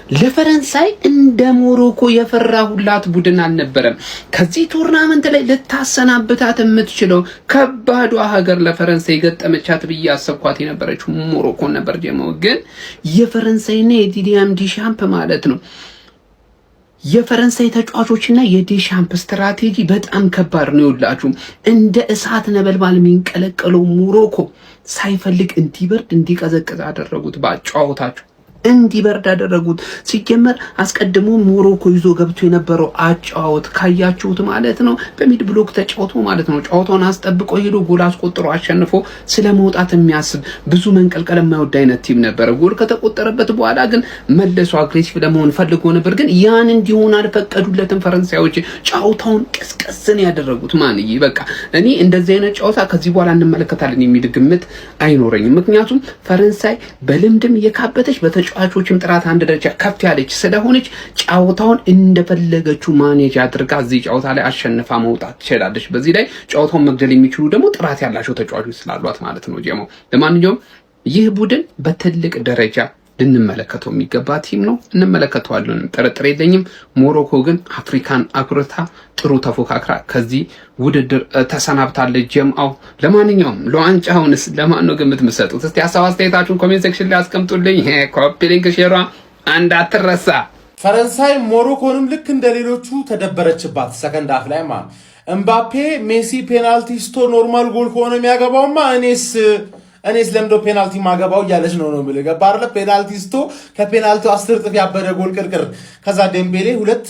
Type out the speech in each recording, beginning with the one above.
ለፈረንሳይ እንደ ሞሮኮ የፈራሁላት ቡድን አልነበረም። ከዚህ ቱርናመንት ላይ ልታሰናብታት የምትችለው ከባዷ ሀገር ለፈረንሳይ ገጠመቻት ብዬ አሰብኳት የነበረችው ሞሮኮ ነበር። ጀመው ግን የፈረንሳይና የዲዲያም ዲሻምፕ ማለት ነው የፈረንሳይ ተጫዋቾችና የዲሻምፕ ስትራቴጂ በጣም ከባድ ነው። ይውላችሁ እንደ እሳት ነበልባል የሚንቀለቀለው ሞሮኮ ሳይፈልግ እንዲበርድ እንዲቀዘቅዝ አደረጉት። ባጫወታቸው እንዲበርድ አደረጉት። ሲጀመር አስቀድሞ ሞሮኮ ይዞ ገብቶ የነበረው አጫወት ካያችሁት ማለት ነው በሚድ ብሎክ ተጫውቶ ማለት ነው ጫውታውን አስጠብቆ ሄዶ ጎል አስቆጥሮ አሸንፎ ስለመውጣት የሚያስብ ብዙ መንቀልቀል የማይወድ አይነት ቲም ነበር። ጎል ከተቆጠረበት በኋላ ግን መልሶ አግሬሲቭ ለመሆን ፈልጎ ነበር፣ ግን ያን እንዲሆን አልፈቀዱለትም ፈረንሳዮች። ጫውታውን ቀስቀስን ያደረጉት ማንዬ በቃ እኔ እንደዚህ አይነት ጫውታ ከዚህ በኋላ እንመለከታለን የሚል ግምት አይኖረኝም። ምክንያቱም ፈረንሳይ በልምድም የካበተች ተጫዋቾችም ጥራት አንድ ደረጃ ከፍ ያለች ስለሆነች ጫውታውን እንደፈለገችው ማኔጅ አድርጋ እዚህ ጫውታ ላይ አሸንፋ መውጣት ትችላለች። በዚህ ላይ ጫውታውን መግደል የሚችሉ ደግሞ ጥራት ያላቸው ተጫዋቾች ስላሏት ማለት ነው። ጀሞ ለማንኛውም ይህ ቡድን በትልቅ ደረጃ ልንመለከተው የሚገባ ቲም ነው። እንመለከተዋለን፣ ጥርጥር የለኝም። ሞሮኮ ግን አፍሪካን አኩርታ ጥሩ ተፎካክራ ከዚህ ውድድር ተሰናብታለች። ጀምአው ለማንኛውም ለዋንጫውንስ ለማን ነው ግምት የምትሰጡት? እስቲ ሀሳብ አስተያየታችሁን ኮሜንት ሴክሽን ላይ አስቀምጡልኝ። ኮፒ ሊንክ ሼሯ እንዳትረሳ። ፈረንሳይ ሞሮኮንም ልክ እንደሌሎቹ ተደበረችባት። ሰከንድ አፍ ላይ ማለት እምባፔ ሜሲ ፔናልቲ ስቶ ኖርማል ጎል ከሆነ የሚያገባውማ እኔስ ለምዶ ፔናልቲ ማገባው እያለች ነው ማለት ገባ አይደለ? ፔናልቲ ስቶ ከፔናልቲው 10 እጥፍ ያበደ ጎል ቅርቅር። ከዛ ዴምቤሌ ሁለት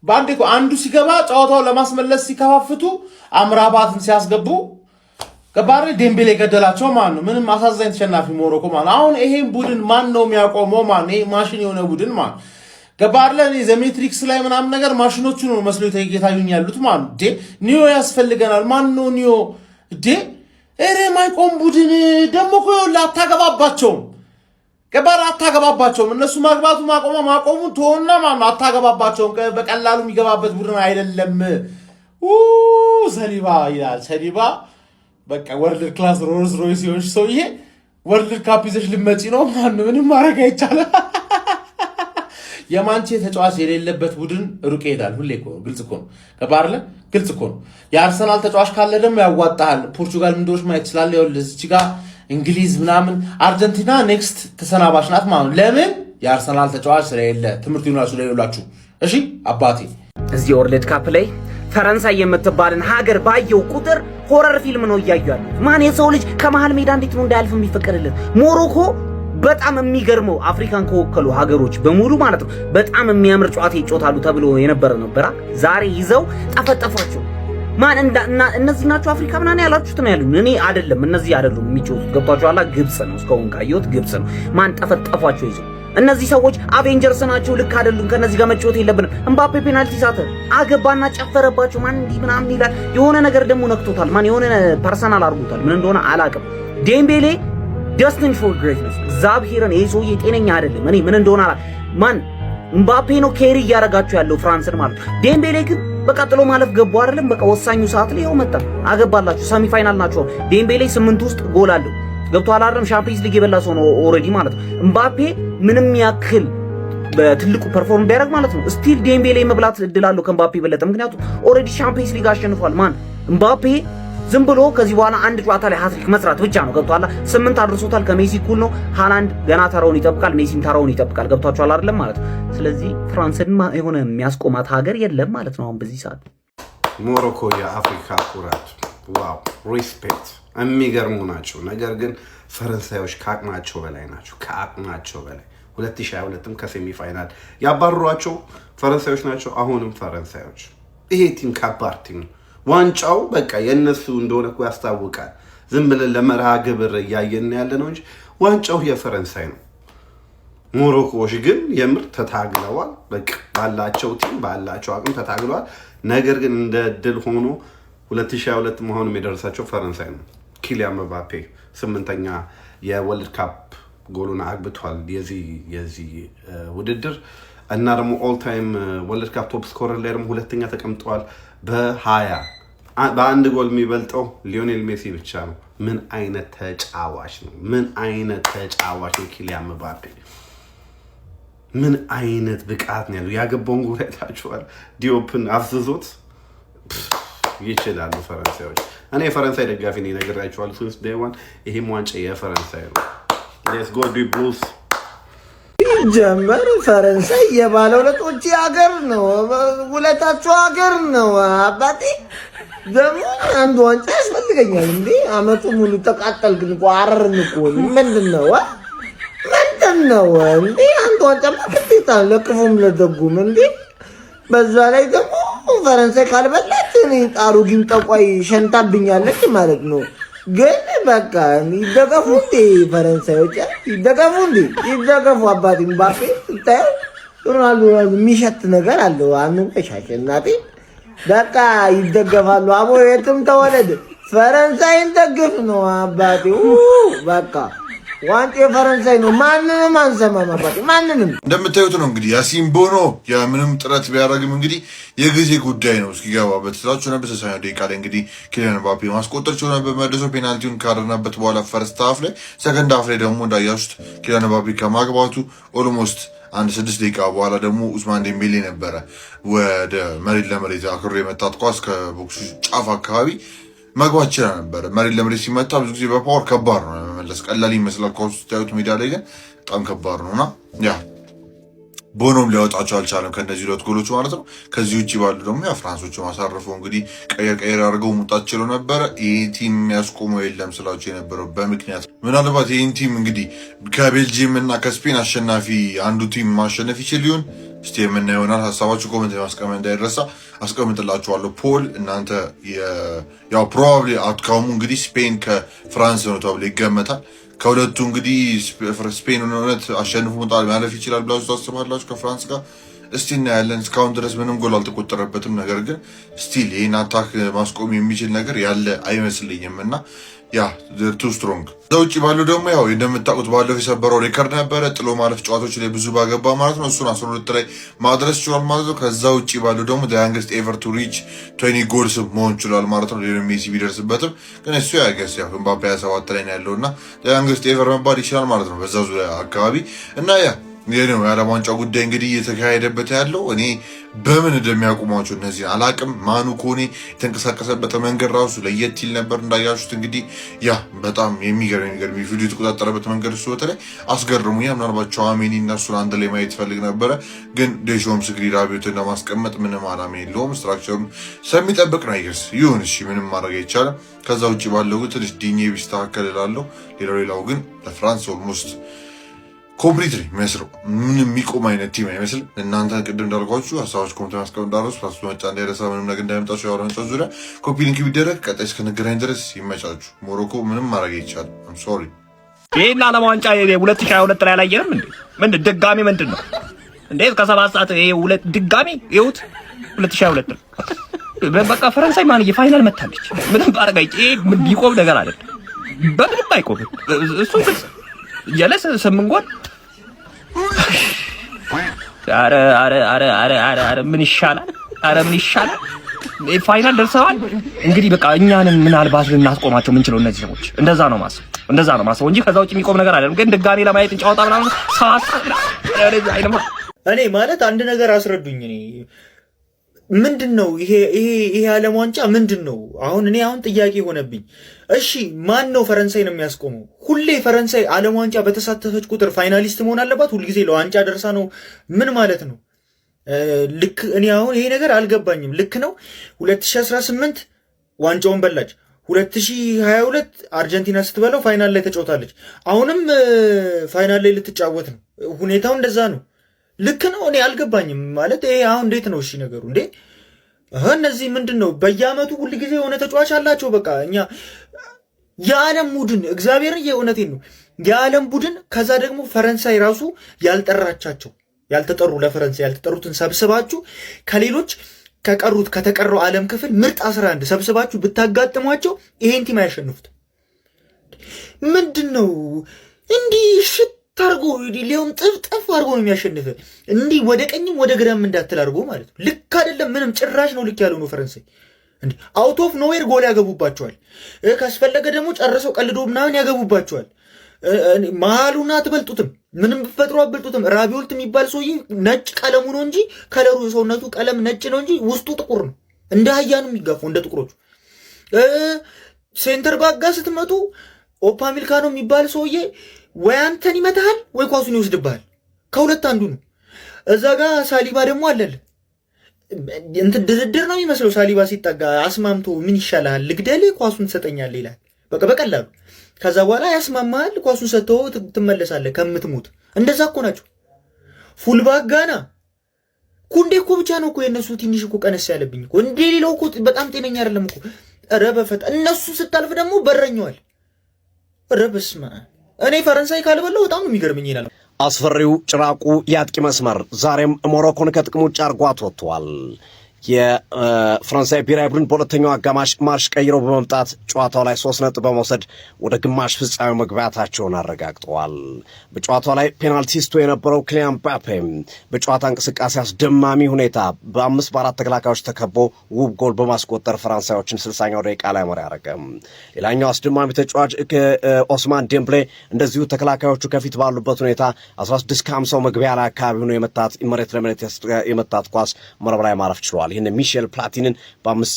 ባንዴ አንዱ ሲገባ ጫዋታው ለማስመለስ ሲከፋፍቱ አምራባትን ሲያስገቡ ገባ አይደል? ዴምቤሌ ገደላቸው ማለት ነው። ምንም አሳዛኝ ተሸናፊ ሞሮኮ ማለት አሁን ይሄን ቡድን ማን ነው የሚያቆመው? ማን ይሄ ማሽን የሆነ ቡድን ማለት ገባ አይደል? እኔ ዘሜትሪክስ ላይ ምናምን ነገር ማሽኖቹ ነው መስሎ የታዩኝ ያሉት ማለት ኒዮ ያስፈልገናል። ማን ነው ኒዮ እሬ ማይቆም ቡድን ደሞ እኮ አታገባባቸውም። ገባር አታገባባቸውም። እነሱ ማግባቱ ማቆሙ ተወና ማን አታገባባቸውም። በቀላሉ የሚገባበት ቡድን አይደለም። ሰሊባ ይላል ሰሊባ በቃ ወርልድ ክላስ ሮልስ ሮይስ ሲሆን ሰውዬ ወርልድ ካፕ ይዘሽ ልመጪ ነው ማን ምንም ማድረግ አይቻልም። የማንቼ ተጫዋች የሌለበት ቡድን ሩቅ ይሄዳል። ሁሌ እኮ ግልጽ እኮ ነው። ከባርለ ግልጽ እኮ ነው። የአርሰናል ተጫዋች ካለ ደግሞ ያዋጣሃል። ፖርቹጋል ምንዶች ማየት ይችላል። ይኸውልህ እዚህ ጋር እንግሊዝ ምናምን አርጀንቲና ኔክስት ተሰናባሽ ናት ማለት ነው። ለምን የአርሰናል ተጫዋች ስለሌለ ትምህርት ይኖራችሁ ለሌላችሁ። እሺ አባቴ እዚህ ወርልድ ካፕ ላይ ፈረንሳይ የምትባልን ሀገር ባየው ቁጥር ሆረር ፊልም ነው እያዩአል። ማን የሰው ልጅ ከመሃል ሜዳ እንዴት ነው እንዳያልፍ የሚፈቀድልን? ሞሮኮ በጣም የሚገርመው አፍሪካን ከወከሉ ሀገሮች በሙሉ ማለት ነው በጣም የሚያምር ጨዋታ ይጫወታሉ ተብሎ የነበረ ነበር። ዛሬ ይዘው ጠፈጠፏቸው። ማን እነዚህ ናቸው አፍሪካ ምናምን ያላችሁት ነው ያሉን። እኔ አይደለም እነዚህ አይደሉም የሚጫወቱት። ገብቷችኋል? ግብጽ ነው እስካሁን ካየሁት ግብጽ ነው። ማን ጠፈጠፏቸው ይዘው። እነዚህ ሰዎች አቬንጀርስ ናቸው። ልክ አይደሉም። ከነዚህ ጋር መጫወት የለብንም። እምባፔ ፔናልቲ ሳተ አገባና ጨፈረባቸው። ማን እንዲህ ምናምን ይላል። የሆነ ነገር ደግሞ ነክቶታል። ማን የሆነ ፐርሰናል አድርጎታል። ምን እንደሆነ አላውቅም። ዴምቤሌ ደስቲን ፎር ግሬትነስ እግዚአብሔርን ይሄ ሰውዬ ጤነኛ አይደለም። እኔ ምን እንደሆነ ማን እምባፔ ነው ኬሪ እያረጋችሁ ያለው ፍራንስን ማለት ነው። ዴምቤሌ ግን በቃ ጥሎ ማለፍ ገቡ አይደለም። በቃ ወሳኙ ሰዓት ላይ ይኸው መጣ አገባላችሁ። ሰሚ ፋይናል ናቸው። ዴምቤሌ 8 ውስጥ ጎል አለው። ገብቷል አይደለም? ሻምፒየንስ ሊግ የበላ ሰው ነው ኦሬዲ ማለት ነው። እምባፔ ምንም ያክል በትልቁ ፐርፎርም ቢያደርግ ማለት ነው ስቲል ዴምቤሌ መብላት እድል አለው ከእምባፔ በለጠ። ምክንያቱም ኦሬዲ ሻምፒየንስ ሊግ አሸንፏል። ማን እምባፔ ዝም ብሎ ከዚህ በኋላ አንድ ጨዋታ ላይ ሃትሪክ መስራት ብቻ ነው። ገብቷል? 8 አድርሶታል። ከሜሲ እኩል ነው። ሃላንድ ገና ተራውን ይጠብቃል። ሜሲም ተራውን ይጠብቃል። ገብቷችኋል አይደለም ማለት ነው። ስለዚህ ፍራንስን የሆነ የሚያስቆማት ሀገር የለም ማለት ነው አሁን በዚህ ሰዓት። ሞሮኮ የአፍሪካ ኩራት፣ ዋው ሪስፔክት፣ የሚገርሙ ናቸው። ነገር ግን ፈረንሳዮች ከአቅማቸው በላይ ናቸው። ከአቅማቸው በላይ 2022ም ከሴሚ ፋይናል ያባረሯቸው ፈረንሳዮች ናቸው። አሁንም ፈረንሳዮች ይሄ ቲም ከባድ ቲም ነው። ዋንጫው በቃ የነሱ እንደሆነ እኮ ያስታውቃል። ዝም ብለን ለመርሃ ግብር እያየን ያለ ነው እንጂ ዋንጫው የፈረንሳይ ነው። ሞሮኮዎች ግን የምር ተታግለዋል። በቃ ባላቸው ቲም ባላቸው አቅም ተታግለዋል። ነገር ግን እንደ ድል ሆኖ 2022 መሆኑም የደረሳቸው ፈረንሳይ ነው። ኪሊያን ምባፔ 8ኛ የወርልድ ካፕ ጎሉን አግብቷል የዚህ ውድድር እና ደግሞ ኦል ታይም ወርልድ ካፕ ቶፕ ስኮረር ላይ ደግሞ 2ኛ ተቀምጠዋል በ20 በአንድ ጎል የሚበልጠው ሊዮኔል ሜሲ ብቻ ነው። ምን አይነት ተጫዋች ነው! ምን አይነት ተጫዋች ነው ኪሊያን ምባፔ! ምን አይነት ብቃት ነው ያለው! ያገባውን ጎል አይታችኋል? ዲዮፕን አፍዝዞት ይችላሉ ፈረንሳዮች። እኔ የፈረንሳይ ደጋፊ ነኝ፣ ነግራችኋለሁ since day one። ይሄም ዋንጫ የፈረንሳይ ነው። ሌትስ ጎ ዲ ብሉስ። ጀመር ፈረንሳይ የባለ ሁለቶች ሀገር ነው፣ ሁለታቸው ሀገር ነው። አባቴ ደግሞ አንድ ዋንጫ ያስፈልገኛል እንዴ? አመቱ ሙሉ ተቃጠልክን እኮ አረርን እኮ። ምንድነው እንዴ? አንድ ዋንጫ ግዴታ ለክፉም ለደጉም እንዴ? በዛ ላይ ደግሞ ፈረንሳይ ካልበላች እኔ ጣሩ ጊም ጠቋይ ሸንታብኛለች ማለት ነው። ግን በቃ ይደገፉ እንዴ ፈረንሳዮች፣ ይደገፉ። አባቴ ምባፔ ስታየው ሮናልዶ የሚሸት ነገር አለው። አንቀሻሽ እናቴ በቃ ይደገፋሉ። አቦ የትም ተወለድ ፈረንሳይን ደግፍ ነው አባቴ። በቃ ዋንጫ የፈረንሳይ ነው። ማንንም አንሰማም አባቴ፣ ማንንም። እንደምታዩት ነው እንግዲህ ያሲን ቦኖ ምንም ጥረት ቢያደርግም እንግዲህ የጊዜ ጉዳይ ነው እስኪገባበት ስላችሁ ነበር። በ60 ደቂቃ ላይ እንግዲህ ኪሊያን ምባፔ ማስቆጠር ችሎ ነበር። መልሶ ፔናልቲውን ካደረገበት በኋላ ፈርስት ሃፍ ላይ፣ ሰከንድ ሃፍ ላይ ደግሞ እንዳያችሁት ኪሊያን ምባፔ ከማግባቱ ኦልሞስት አንድ 6 ደቂቃ በኋላ ደግሞ ኡስማን ዴምቤሌ ነበረ ወደ መሬት ለመሬት አክሮ የመታት ኳስ ከቦክሱ ጫፍ አካባቢ መግባት ይችላል ነበር። መሬት ለመሬት ሲመታ ብዙ ጊዜ በፓወር ከባድ ነው ለመመለስ፣ ቀላል ይመስላል ኳስ ስታዩት ሜዳ ላይ ግን በጣም ከባድ ነውና ያ ቦኖም ሊያወጣቸው አልቻለም ከነዚህ ሁለት ጎሎች ማለት ነው። ከዚህ ውጭ ባሉ ደግሞ ያ ፍራንሶቹ ማሳረፈው እንግዲህ ቀየር አድርገው መውጣት ችለው ነበረ። ይህ ቲም የሚያስቆመው የለም ስላቸው የነበረው በምክንያት ምናልባት ይህን ቲም እንግዲህ ከቤልጂየም እና ከስፔን አሸናፊ አንዱ ቲም ማሸነፍ ይችል ሊሆን እስቲ የምናየው ይሆናል። ሀሳባችሁ ኮሜንት ማስቀመጥ እንዳይረሳ፣ አስቀምጥላችኋለሁ ፖል። እናንተ ያው ፕሮባብሊ አውትካሙ እንግዲህ ስፔን ከፍራንስ ነው ተብሎ ይገመታል። ከሁለቱ እንግዲህ ስፔን እውነት አሸንፎ ማለፍ ይችላል ብላችሁ ታስባላችሁ ከፍራንስ ጋር? እስቲ እናያለን። እስካሁን ድረስ ምንም ጎል አልተቆጠረበትም። ነገር ግን ስቲል ይህን አታክ ማስቆም የሚችል ነገር ያለ አይመስልኝም እና ያ ቱ ስትሮንግ። ከዛ ውጭ ባለው ደግሞ ያው እንደምታውቁት ባለፈው የሰበረው ሪከርድ ነበረ ጥሎ ማለፍ ጨዋታዎች ላይ ብዙ ባገባ ማለት ነው። እሱን 12 ላይ ማድረስ ችሏል ማለት ነው። ከዛ ውጭ ባለው ደግሞ ያንግስት ኤቨር ቱ ሪች 20 ጎልስ መሆን ችሏል ማለት ነው። ሊዮኔል ሜሲ ቢደርስበትም ግን እሱ ያገስ ያው ምባፔ 27 ላይ ነው ያለውና ያንግስት ኤቨር መባል ይችላል ማለት ነው በዛ ዙሪያ አካባቢ እና ያ የኔው የዓለም ዋንጫ ጉዳይ እንግዲህ እየተካሄደበት ያለው እኔ በምን እንደሚያቆማቸው እነዚህ አላቅም። ማኑ ኮኔ የተንቀሳቀሰበት መንገድ ራሱ ለየት ይል ነበር እንዳያችሁት። እንግዲህ ያ በጣም የሚገርም ቪዲዮ የተቆጣጠረበት መንገድ እሱ በተለይ አስገርሙኛል። ምናልባት ቸዋሜኒ እነሱን አንድ ላይ ማየት ፈልግ ነበረ፣ ግን ዴሾምስ እንግዲህ ራቢዮትን ለማስቀመጥ ምንም አላማ የለውም። ስትራክቸሩን ስለሚጠብቅ ነው አይገርስ ይሁን። እሺ ምንም ማድረግ አይቻልም። ከዛ ውጭ ባለው ግን ትንሽ ዲኜ ቢስተካከል እላለሁ። ሌላው ግን ለፍራንስ ኦልሞስት ኮምፕሊትሊ የሚመስለው ምን የሚቆም አይነት ቲም አይመስልም። እናንተ ቅድም እንዳልኳችሁ ሀሳቦች ኮሜንት ማስቀመጥ እንዳረሱ ፕላስ መጫ እንዳይረሳ ምንም ነገር እንዳይመጣችሁ ያወራ መጫ ዙሪያ ኮፒ ሊንክ ቢደረግ ቀጣይ እስክንገናኝ ድረስ ይመቻችሁ። ሞሮኮ ምንም ማድረግ አይቻልም። አም ሶሪ። ይሄን ዓለም ዋንጫ 2022 ላይ አላየንም እንዴ? ምን ድጋሚ ምንድን ነው እንዴ? ከ7 ሰዓት ይሄ ሁለት ድጋሚ ይሁት 2022 በቃ ፈረንሳይ ማን የፋይናል መታለች። ምንም ባረጋይ ይሄ ምን ቢቆም ነገር አይደል? በምንም አይቆም እሱ ግልጽ ጀለስ 8 ጎል። አረ ምን ይሻላል? ፋይናል ደርሰዋል። እንግዲህ በቃ እኛንም ምናልባት ልናስቆማቸው የምንችለው እነዚህ ሰዎች እንደዛ ነው ማሰብ እንጂ ከዛ ውጭ የሚቆም ነገር አይደለም። ግን ድጋሜ ለማየት እንጫወታ ምናምን እኔ ማለት አንድ ነገር አስረዱኝ። እኔ ምንድነው ይሄ ዓለም ዋንጫ ምንድነው? አሁን ጥያቄ ሆነብኝ። እሺ ማን ነው ፈረንሳይ ነው የሚያስቆመው? ሁሌ ፈረንሳይ ዓለም ዋንጫ በተሳተፈች ቁጥር ፋይናሊስት መሆን አለባት? ሁልጊዜ ለዋንጫ ደርሳ ነው? ምን ማለት ነው? ልክ እኔ አሁን ይሄ ነገር አልገባኝም። ልክ ነው 2018 ዋንጫውን በላች፣ 2022 አርጀንቲና ስትበላው ፋይናል ላይ ተጫውታለች። አሁንም ፋይናል ላይ ልትጫወት ነው። ሁኔታው እንደዛ ነው። ልክ ነው። እኔ አልገባኝም ማለት ይሄ አሁን እንዴት ነው? እሺ ነገሩ እንዴ እነዚህ ምንድነው? በየአመቱ ሁሉ ጊዜ የሆነ ተጫዋች አላቸው። በቃ እኛ የዓለም ቡድን እግዚአብሔርን የእውነቴን ነው የዓለም ቡድን ከዛ ደግሞ ፈረንሳይ ራሱ ያልጠራቻቸው ያልተጠሩ ለፈረንሳይ ያልተጠሩትን ሰብስባችሁ ከሌሎች ከተቀረው ዓለም ክፍል ምርጥ 11 ሰብስባችሁ ብታጋጥሟቸው ይሄን ቲም አያሸንፉት። ምንድነው እንዲህ ሽት ታርጎ ሊሆን ጥፍ አርጎ ነው የሚያሸንፈ። እንዲህ ወደ ቀኝም ወደ ግራም እንዳትል አርጎ ማለት ነው። ልክ አይደለም። ምንም ጭራሽ ነው ልክ ያለው ነው ፈረንሳይ። እንዴ አውት ኦፍ ኖዌር ጎል ያገቡባቸዋል። ካስፈለገ ደግሞ ጨርሰው ቀልዶ ምናምን ያገቡባቸዋል። መሀሉን አትበልጡትም፣ ምንም ብትፈጥሩ አትበልጡትም። ራቢዮልት የሚባል ሰውዬ ነጭ ቀለሙ ነው እንጂ ከለሩ የሰውነቱ ቀለም ነጭ ነው እንጂ ውስጡ ጥቁር ነው። እንደ አህያ ነው የሚጋፋው እንደ ጥቁሮቹ። ሴንተር ባክ ጋር ስትመጡ ኦፓሚካኖ የሚባል ሰውዬ ወይ አንተን ይመታሃል ወይ ኳሱን ይወስድብሃል። ከሁለት አንዱ ነው። እዛ ጋር ሳሊባ ደግሞ አለል እንትን ድርድር ነው የሚመስለው። ሳሊባ ሲጠጋ አስማምቶ ምን ይሻላል ልግደልህ ኳሱን ትሰጠኛለህ ይላል። በቃ በቀላሉ ከዛ በኋላ ያስማማሃል፣ ኳሱን ሰጥተው ትመለሳለህ ከምትሞት። እንደዛ እኮ ናቸው። ፉልባክ ጋና ኩንዴ እኮ ብቻ ነው እኮ የእነሱ ትንሽ እኮ ቀነስ ያለብኝ እኮ እንደ ሌላው እኮ በጣም ጤነኛ አይደለም እኮ። ኧረ በፈጣ እነሱ ስታልፍ ደግሞ በረኛዋል። ኧረ በስመ አብ እኔ ፈረንሳይ ካልበላው በጣም ነው የሚገርምኝ ይላል። አስፈሪው ጭራቁ የአጥቂ መስመር ዛሬም ሞሮኮን ከጥቅም ውጭ አድርጓት ወጥቷል። የፈረንሳይ ብሔራዊ ቡድን በሁለተኛው አጋማሽ ማርሽ ቀይረው በመምጣት ጨዋታው ላይ 3 ነጥብ በመውሰድ ወደ ግማሽ ፍጻሜው መግባታቸውን አረጋግጠዋል። በጨዋታው ላይ ፔናልቲ ስቶ የነበረው ኪሊያን ምባፔ በጨዋታ እንቅስቃሴ አስደማሚ ሁኔታ በ5 በ4 ተከላካዮች ተከቦ ውብ ጎል በማስቆጠር ፈረንሳዮችን 60ኛው ደቂቃ ላይ መሪ ያደረገ። ሌላኛው አስደማሚ ተጫዋች ኦስማን ዴምብሌ እንደዚሁ ተከላካዮቹ ከፊት ባሉበት ሁኔታ 16 ከ50 መግቢያ ላይ አካባቢ ሆኖ የመታት መሬት ለመሬት የመታት ኳስ መረብ ላይ ማረፍ ችሏል። ይህን ሚሼል ፕላቲንን በ5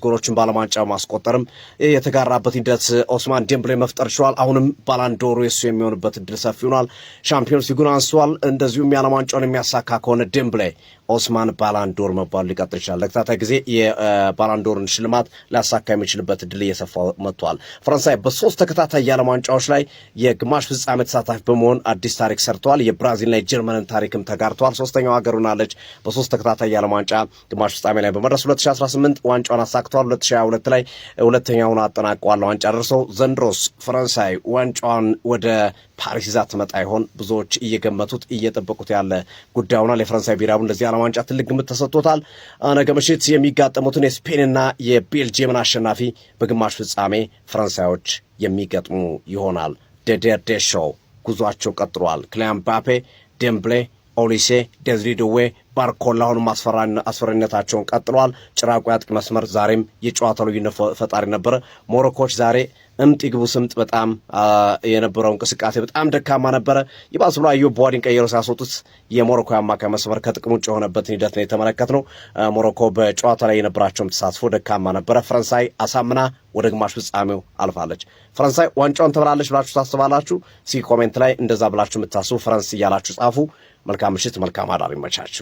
ጎሎችን ባለማንጫ ማስቆጠርም የተጋራበት ሂደት ኦስማን ዴምብሌ መፍጠር ችሏል። አሁንም ባላንዶሩ የሱ የሚሆንበት እድል ሰፊ ሆኗል። ሻምፒዮንስ ሊጉን አንስቷል። እንደዚሁም የዓለማንጫውን የሚያሳካ ከሆነ ዴምብሌ ኦስማን ባላንዶር መባሉ ሊቀጥል ይችላል። ለተከታታይ ጊዜ የባላንዶርን ሽልማት ሊያሳካ የሚችልበት እድል እየሰፋ መጥቷል። ፈረንሳይ በ3 ተከታታይ የዓለም ዋንጫዎች ላይ የግማሽ ፍጻሜ ተሳታፊ በመሆን አዲስ ታሪክ ሰርተዋል። የብራዚልና የጀርመንን ታሪክም ተጋርተዋል። 3ኛው ሀገር ሆናለች። በ3 ተከታታይ የዓለም ዋንጫ ግማሽ ፍጻሜ ላይ በመድረስ 2018 ዋንጫውን አሳክተዋል። 2022 ላይ ሁለተኛውን አጠናቀዋል። ዋንጫ ደርሰው ዘንድሮስ ፈረንሳይ ዋንጫዋን ወደ ፓሪስ ይዛ ትመጣ ይሆን? ብዙዎች እየገመቱት እየጠበቁት ያለ ጉዳይ ሆኗል። የፈረንሳይ ብሔራዊ ቡድን ለዚህ ዓለም ዋንጫ ትልቅ ግምት ተሰጥቶታል። ነገ ምሽት የሚጋጠሙትን የስፔንና የቤልጂየምን አሸናፊ በግማሽ ፍጻሜ ፈረንሳዮች የሚገጥሙ ይሆናል። ዴዴር ዴሾው ጉዟቸው ቀጥሏል። ኪሊያን ምባፔ፣ ዴምብሌ፣ ኦሊሴ፣ ዴዝሪ ዱዌ፣ ባርኮላ አሁንም አስፈሪነታቸውን ቀጥለዋል። ጭራቁ የአጥቂ መስመር ዛሬም የጨዋታ ልዩነት ፈጣሪ ነበረ። ሞሮኮች ዛሬ እምጥ ይግቡ ስምጥ በጣም የነበረው እንቅስቃሴ በጣም ደካማ ነበረ። ይባስ ብሎ አዩብ ቡዋዲን ቀይረው ሲያስወጡት የሞሮኮ አማካይ መስመር ከጥቅም ውጭ የሆነበትን ሂደት ነው የተመለከትነው። ሞሮኮ በጨዋታ ላይ የነበራቸውም ተሳትፎ ደካማ ነበረ። ፈረንሳይ አሳምና ወደ ግማሽ ፍጻሜው አልፋለች። ፈረንሳይ ዋንጫውን ትበላለች ብላችሁ ታስባላችሁ? ኮሜንት ላይ እንደዛ ብላችሁ የምታስቡ ፈረንስ እያላችሁ ጻፉ። መልካም ምሽት፣ መልካም አዳር ይመቻችሁ።